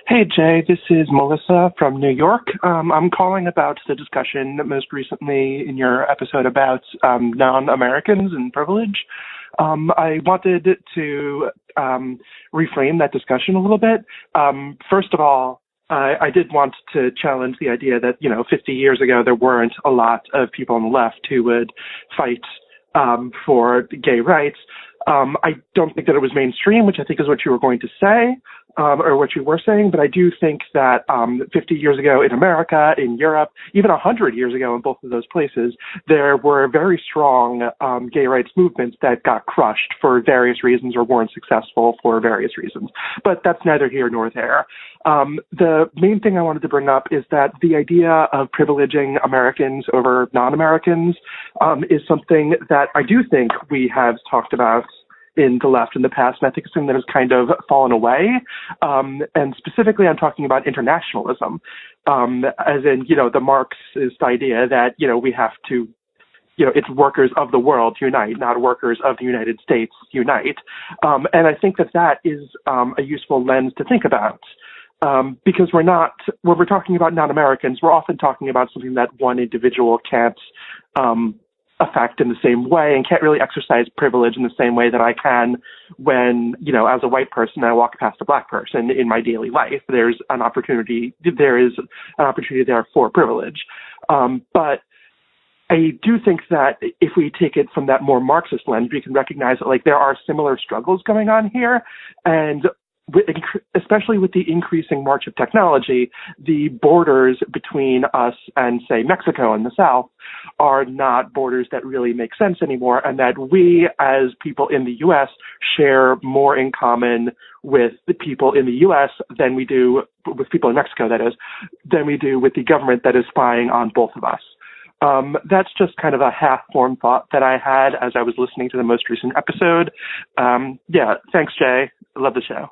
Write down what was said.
Hey Jay, this is Melissa from New York. I'm calling about the discussion most recently in your episode about non-Americans and privilege. I wanted to reframe that discussion a little bit. First of all, I did want to challenge the idea that, 50 years ago, there weren't a lot of people on the left who would fight for gay rights. I don't think that it was mainstream, which I think is what you were going to say, or what you were saying, but I do think that 50 years ago in America, in Europe, even 100 years ago in both of those places, there were very strong gay rights movements that got crushed for various reasons or weren't successful for various reasons. But that's neither here nor there. The main thing I wanted to bring up is that the idea of privileging Americans over non-Americans is something that I do think we have talked about in the left in the past, and I think it's something that has kind of fallen away. And specifically, I'm talking about internationalism, as in, the Marxist idea that, we have to, it's workers of the world unite, not workers of the United States unite. And I think that that is a useful lens to think about. Because when we're talking about non-Americans, we're often talking about something that one individual can't affect in the same way and can't really exercise privilege in the same way that I can when, as a white person, I walk past a black person in my daily life. There is an opportunity there for privilege. But I do think that if we take it from that more Marxist lens, we can recognize that there are similar struggles going on here. And especially with the increasing march of technology, the borders between us and, say, Mexico in the South are not borders that really make sense anymore, and that we, as people in the U.S., share more in common with the people in the U.S. than we do with people in Mexico, that is, than we do with the government that is spying on both of us. That's just kind of a half-formed thought that I had as I was listening to the most recent episode. Thanks, Jay. I love the show.